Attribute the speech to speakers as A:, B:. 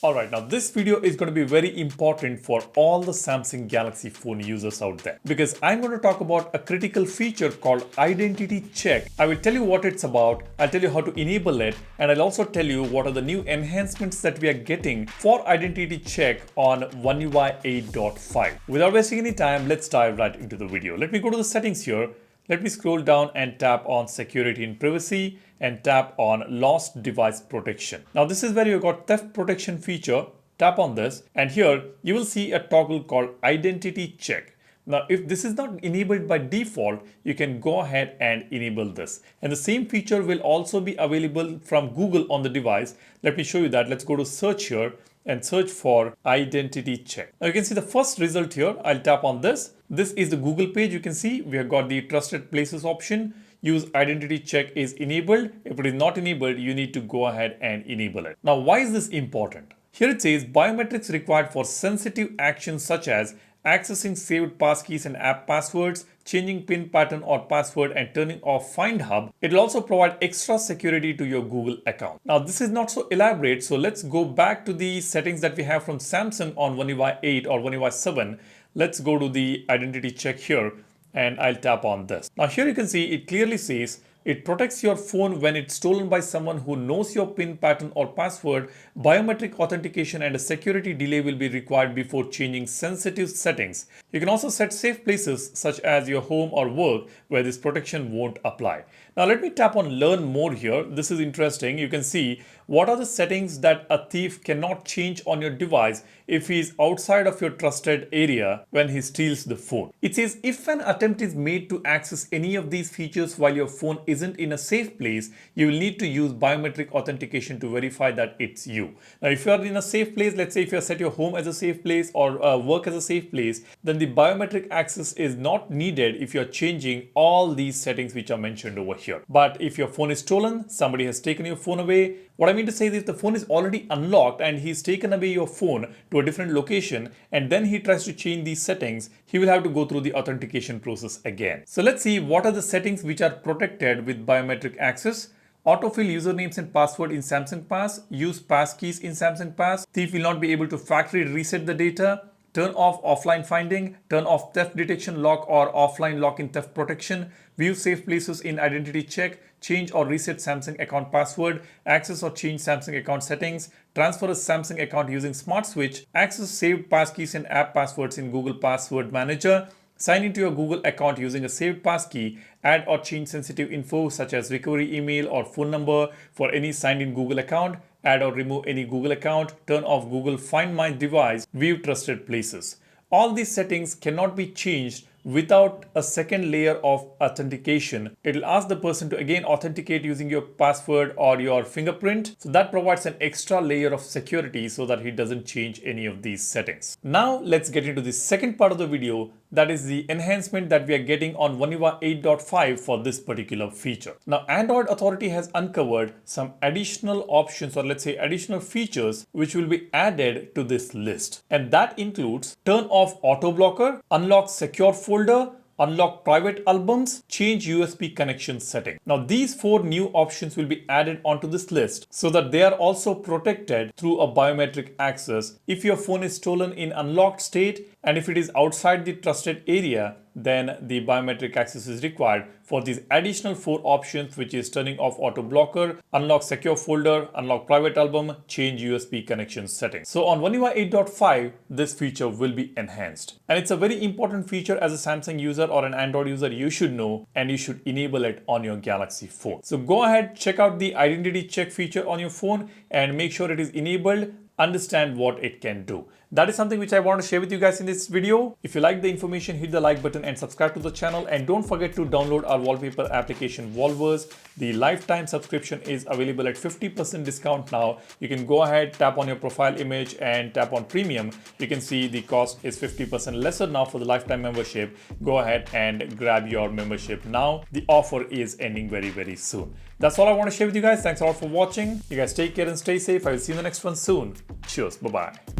A: Alright, now this video is going to be very important for all the Samsung Galaxy phone users out there because I'm going to talk about a critical feature called identity check. I will tell you what it's about, I'll tell you how to enable it, and I'll also tell you what are the new enhancements that we are getting for identity check on One UI 8.5. Without wasting any time, let's dive right into the video. Let me go to the settings here. Let me scroll down and tap on security and privacy and tap on lost device protection. Now this is where you got theft protection feature. Tap on this and here you will see a toggle called identity check. Now if this is not enabled by default, you can go ahead and enable this. And the same feature will also be available from Google on the device. Let me show you that. Let's go to search here and search for identity check. Now you can see the first result here. I'll tap on this. This is the Google page. You can see we have got the trusted places option. Use identity check is enabled. If it is not enabled, you need to go ahead and enable it. Now why is this important? Here it says biometrics required for sensitive actions such as accessing saved passkeys and app passwords, changing PIN pattern or password, and turning off Find Hub. It will also provide extra security to your Google account. Now this is not so elaborate, so let's go back to the settings that we have from Samsung on One UI 8 or One UI 7. Let's go to the identity check here and I'll tap on this. Now here you can see it clearly says it protects your phone when it's stolen by someone who knows your PIN pattern or password. Biometric authentication and a security delay will be required before changing sensitive settings. You can also set safe places such as your home or work where this protection won't apply. Now let me tap on learn more here. This is interesting. You can see what are the settings that a thief cannot change on your device if he is outside of your trusted area when he steals the phone. It says if an attempt is made to access any of these features while your phone isn't in a safe place, you will need to use biometric authentication to verify that it's you. Now if you are in a safe place, let's say if you have set your home as a safe place or work as a safe place, then the biometric access is not needed if you're changing all these settings which are mentioned over here. But if your phone is stolen, somebody has taken your phone away, what I mean to say is if the phone is already unlocked and he's taken away your phone to a different location and then he tries to change these settings, he will have to go through the authentication process again. So let's see what are the settings which are protected with biometric access. Autofill usernames and password in Samsung Pass. Use passkeys in Samsung Pass. Thief will not be able to factory reset the data. Turn off offline finding, turn off theft detection lock or offline lock in theft protection, view safe places in identity check, change or reset Samsung account password, access or change Samsung account settings, transfer a Samsung account using Smart Switch, access saved passkeys and app passwords in Google Password Manager, sign into your Google account using a saved passkey, add or change sensitive info such as recovery email or phone number for any signed in Google account, add or remove any Google account, turn off Google Find My Device, view trusted places. All these settings cannot be changed without a second layer of authentication. It will ask the person to again authenticate using your password or your fingerprint. So that provides an extra layer of security so that he doesn't change any of these settings. Now let's get into the second part of the video, that is the enhancement that we are getting on One UI 8.5 for this particular feature. Now Android Authority has uncovered some additional options, or let's say additional features, which will be added to this list. And that includes turn off auto blocker, unlock secure folder, unlock private albums, change USB connection setting. Now these four new options will be added onto this list so that they are also protected through a biometric access. If your phone is stolen in unlocked state and if it is outside the trusted area, then the biometric access is required for these additional four options, which is turning off auto blocker, unlock secure folder, unlock private album, change USB connection settings. So on One UI 8.5, this feature will be enhanced. And it's a very important feature as a Samsung user or an Android user you should know, and you should enable it on your Galaxy phone. So go ahead, check out the identity check feature on your phone and make sure it is enabled. Understand what it can do. That is something which I want to share with you guys in this video. If you like the information, hit the like button and subscribe to the channel, and don't forget to download our wallpaper application Wallverse. The lifetime subscription is available at 50% discount now. You can go ahead, tap on your profile image and tap on premium. You can see the cost is 50% lesser now for the lifetime membership. Go ahead and grab your membership now. The offer is ending very soon. That's all I want to share with you guys. Thanks a lot for watching. You guys take care and stay safe. I will see you in the next one soon. Cheers. Bye-bye.